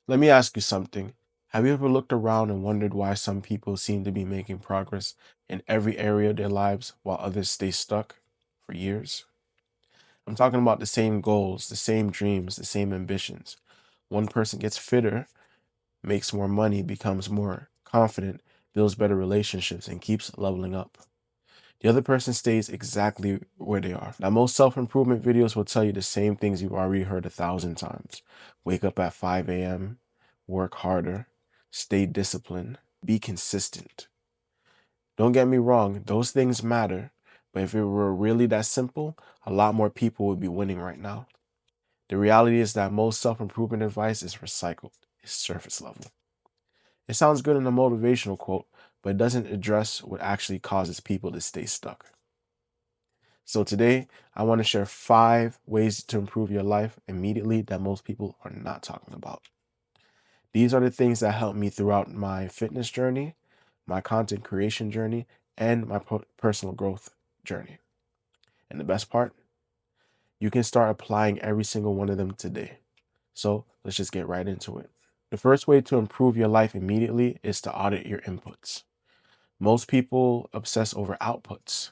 Let me ask you something. Have you ever looked around and wondered why some people seem to be making progress in every area of their lives while others stay stuck for years? I'm talking about the same goals, the same dreams, the same ambitions. One person gets fitter, makes more money, becomes more confident, builds better relationships, and keeps leveling up. The other person stays exactly where they are. Now, most self improvement videos will tell you the same things you've already heard 1,000 times. Wake up at 5 a.m., work harder, stay disciplined, be consistent. Don't get me wrong, those things matter, but if it were really that simple, a lot more people would be winning right now. The reality is that most self improvement advice is recycled, it's surface level. It sounds good in a motivational quote, but it doesn't address what actually causes people to stay stuck. So today, I want to share 5 ways to improve your life immediately that most people are not talking about. These are the things that helped me throughout my fitness journey, my content creation journey, and my personal growth journey. And the best part, you can start applying every single one of them today. So let's just get right into it. The first way to improve your life immediately is to audit your inputs. Most people obsess over outputs.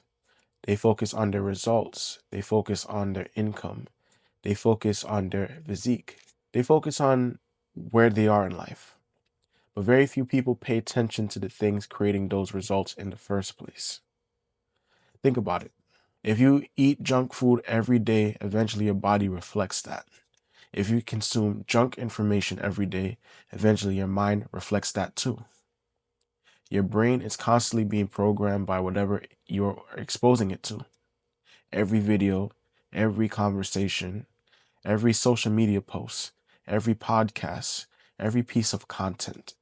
They focus on their results. They focus on their income. They focus on their physique. They focus on where they are in life. But very few people pay attention to the things creating those results in the first place. Think about it. If you eat junk food every day, eventually your body reflects that. If you consume junk information every day, eventually your mind reflects that too. Your brain is constantly being programmed by whatever you're exposing it to. Every video, every conversation, every social media post, every podcast, every piece of content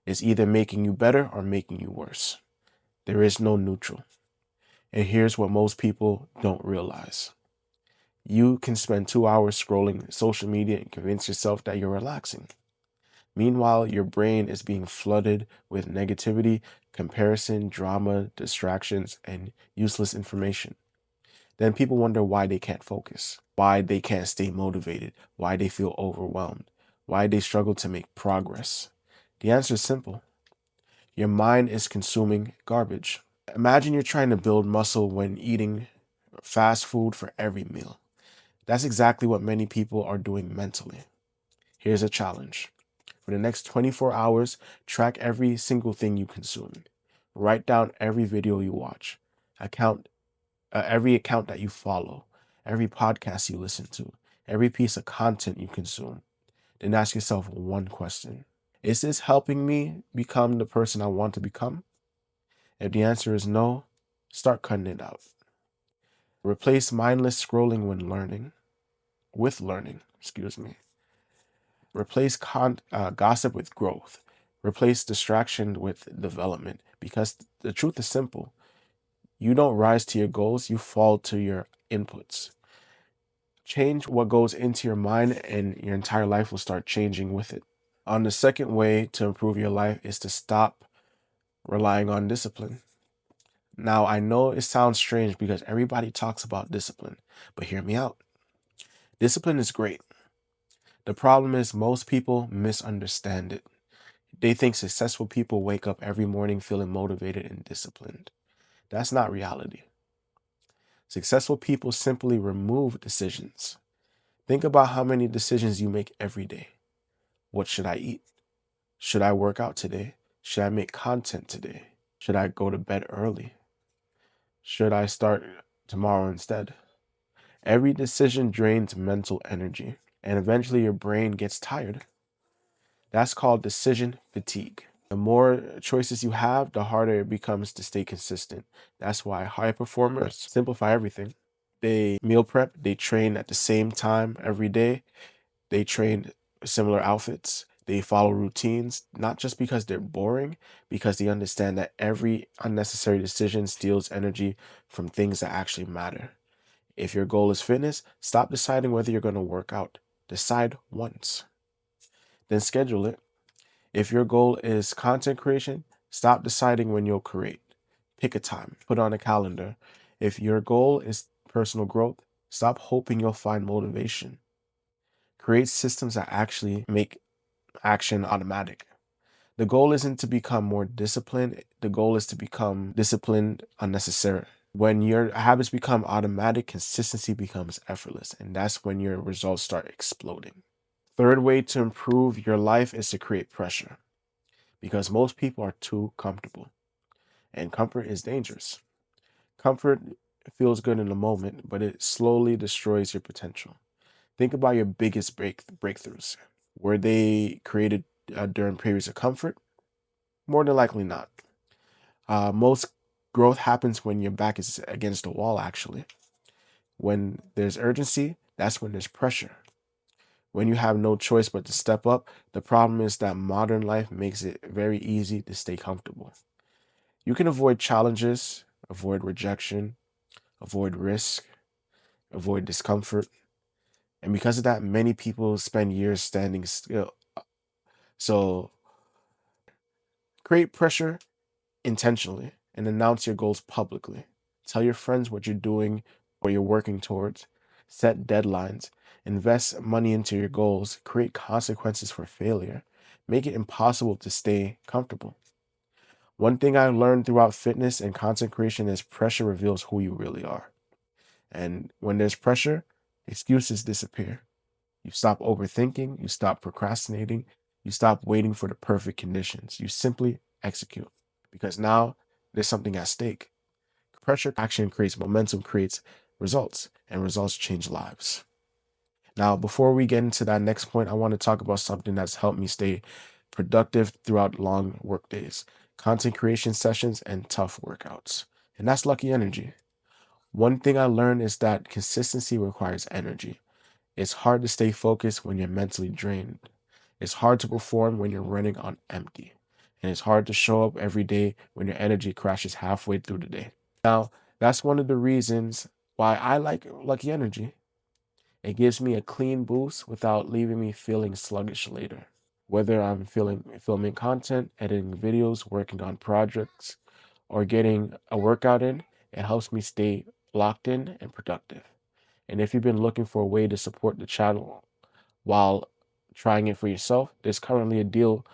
is either making you better or making you worse. There is no neutral. And here's what most people don't realize. You can spend 2 hours scrolling social media and convince yourself that you're relaxing. Meanwhile, your brain is being flooded with negativity, comparison, drama, distractions, and useless information. Then people wonder why they can't focus, why they can't stay motivated, why they feel overwhelmed, why they struggle to make progress. The answer is simple. Your mind is consuming garbage. Imagine you're trying to build muscle when eating fast food for every meal. That's exactly what many people are doing mentally. Here's a challenge. For the next 24 hours, track every single thing you consume. Write down every video you watch. Account every account that you follow, every podcast you listen to, every piece of content you consume. Then ask yourself one question. Is this helping me become the person I want to become? If the answer is no, start cutting it out. Replace mindless scrolling with learning, excuse me. Replace gossip with growth. Replace distraction with development. Because the truth is simple. You don't rise to your goals, you fall to your inputs. Change what goes into your mind, and your entire life will start changing with it. On the second way to improve your life is to stop relying on discipline. Now, I know it sounds strange because everybody talks about discipline, but hear me out. Discipline is great. The problem is most people misunderstand it. They think successful people wake up every morning feeling motivated and disciplined. That's not reality. Successful people simply remove decisions. Think about how many decisions you make every day. What should I eat? Should I work out today? Should I make content today? Should I go to bed early? Should I start tomorrow instead? Every decision drains mental energy, and eventually your brain gets tired. That's called decision fatigue. The more choices you have, the harder it becomes to stay consistent. That's why high performers simplify everything. They meal prep, they train at the same time every day, they train similar outfits, they follow routines, not just because they're boring, because they understand that every unnecessary decision steals energy from things that actually matter. If your goal is fitness, stop deciding whether you're going to work out. Decide once, then schedule it. If your goal is content creation, stop deciding when you'll create. Pick a time, put on a calendar. If your goal is personal growth, stop hoping you'll find motivation. Create systems that actually make action automatic. The goal isn't to become more disciplined. The goal is to become disciplined unnecessary. When your habits become automatic, consistency becomes effortless. And that's when your results start exploding. Third way to improve your life is to create pressure because most people are too comfortable and comfort is dangerous. Comfort feels good in the moment, but it slowly destroys your potential. Think about your biggest breakthroughs. Were they created during periods of comfort? More than likely not. Most growth happens when your back is against the wall, actually. When there's urgency, that's when there's pressure. When you have no choice but to step up, the problem is that modern life makes it very easy to stay comfortable. You can avoid challenges, avoid rejection, avoid risk, avoid discomfort. And because of that, many people spend years standing still. So create pressure intentionally and announce your goals publicly. Tell your friends what you're doing or you're working towards. Set deadlines. Invest money into your goals. Create consequences for failure. Make it impossible to stay comfortable. One thing I learned throughout fitness and content creation is pressure reveals who you really are. And when there's pressure, excuses disappear. You stop overthinking, you stop procrastinating, you stop waiting for the perfect conditions. You simply execute because now there's something at stake. Pressure action creates momentum, creates results, and results change lives. Now, before we get into that next point, I want to talk about something that's helped me stay productive throughout long work days, content creation sessions, and tough workouts. And that's lucky energy. One thing I learned is that consistency requires energy. It's hard to stay focused when you're mentally drained. It's hard to perform when you're running on empty. And it's hard to show up every day when your energy crashes halfway through the day. Now, that's one of the reasons why I like Lucky Energy. It gives me a clean boost without leaving me feeling sluggish later. Whether I'm filming content, editing videos, working on projects, or getting a workout in, it helps me stay locked in and productive. And if you've been looking for a way to support the channel while trying it for yourself, there's currently a deal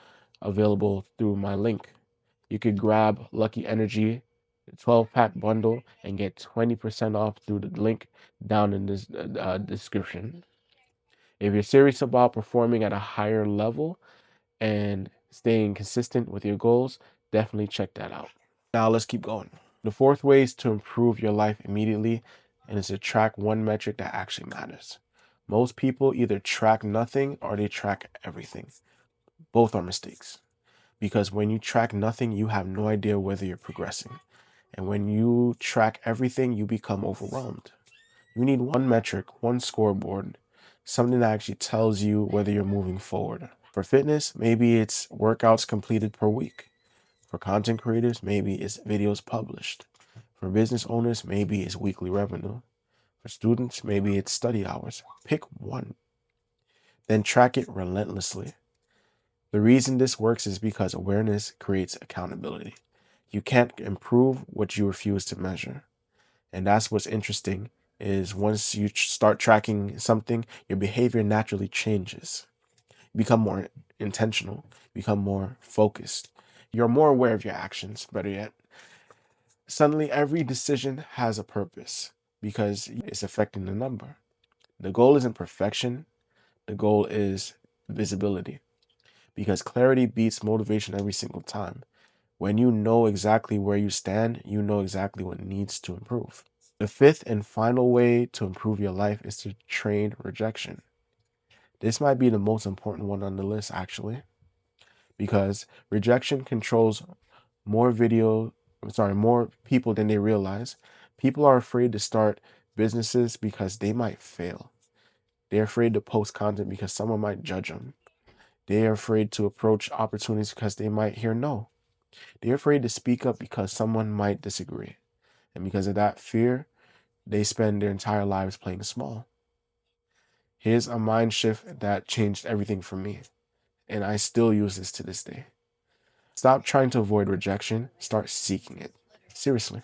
available through my link. You could grab Lucky Energy, the 12-pack bundle, and get 20% off through the link down in this description. If you're serious about performing at a higher level and staying consistent with your goals, definitely check that out. Now let's keep going. The fourth way is to improve your life immediately, and is to track one metric that actually matters. Most people either track nothing or they track everything. Both are mistakes. Because when you track nothing, you have no idea whether you're progressing. And when you track everything, you become overwhelmed. You need one metric, one scoreboard, something that actually tells you whether you're moving forward. For fitness, maybe it's workouts completed per week. For content creators, maybe it's videos published. For business owners, maybe it's weekly revenue. For students, maybe it's study hours. Pick one, then track it relentlessly. The reason this works is because awareness creates accountability. You can't improve what you refuse to measure. And that's what's interesting is once you start tracking something, your behavior naturally changes. You become more intentional, become more focused. You're more aware of your actions, better yet. Suddenly, every decision has a purpose because it's affecting the number. The goal isn't perfection, the goal is visibility because clarity beats motivation every single time. When you know exactly where you stand, you know exactly what needs to improve. The fifth and final way to improve your life is to train rejection. This might be the most important one on the list, actually, because rejection controls more people than they realize. People are afraid to start businesses because they might fail. They're afraid to post content because someone might judge them. They are afraid to approach opportunities because they might hear no. They're afraid to speak up because someone might disagree. And because of that fear, they spend their entire lives playing small. Here's a mind shift that changed everything for me, and I still use this to this day. Stop trying to avoid rejection, start seeking it. Seriously.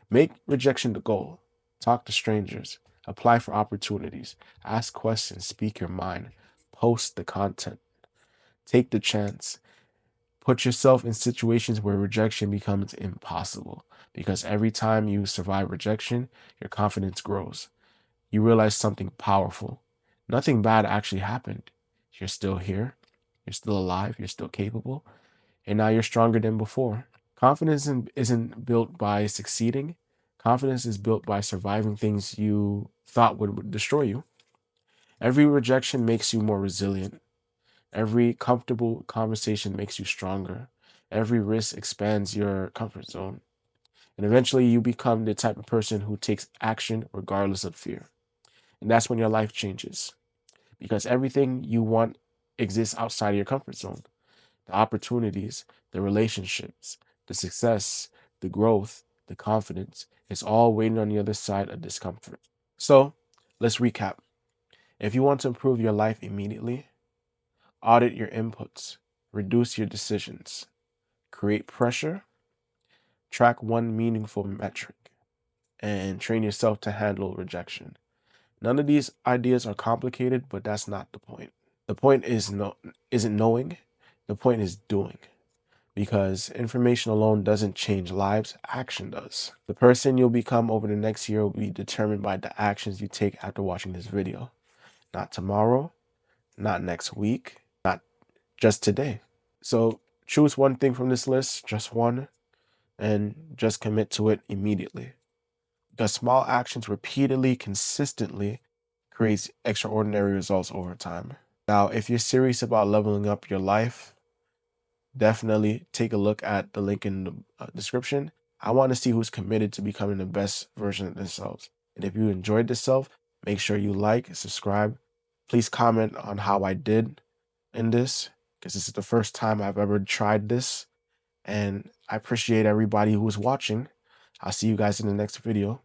Make rejection the goal. Talk to strangers, apply for opportunities, ask questions, speak your mind, post the content. Take the chance. Put yourself in situations where rejection becomes impossible, because every time you survive rejection, your confidence grows. You realize something powerful. Nothing bad actually happened. You're still here. You're still alive. You're still capable. And now you're stronger than before. Confidence isn't built by succeeding. Confidence is built by surviving things you thought would destroy you. Every rejection makes you more resilient. Every comfortable conversation makes you stronger. Every risk expands your comfort zone. And eventually you become the type of person who takes action regardless of fear. And that's when your life changes, because everything you want exists outside of your comfort zone. The opportunities, the relationships, the success, the growth, the confidence, it's all waiting on the other side of discomfort. So let's recap. If you want to improve your life immediately, audit your inputs, reduce your decisions, create pressure, track one meaningful metric, and train yourself to handle rejection. None of these ideas are complicated, but that's not the point. The point isn't knowing, the point is doing. Because information alone doesn't change lives, action does. The person you'll become over the next year will be determined by the actions you take after watching this video. Not tomorrow, not next week, not just today. So choose one thing from this list, just one, and just commit to it immediately. Because small actions repeatedly, consistently creates extraordinary results over time. Now, if you're serious about leveling up your life, definitely take a look at the link in the description. I want to see who's committed to becoming the best version of themselves. And if you enjoyed this self, make sure you like, subscribe. Please comment on how I did in this, because this is the first time I've ever tried this. And I appreciate everybody who is watching. I'll see you guys in the next video.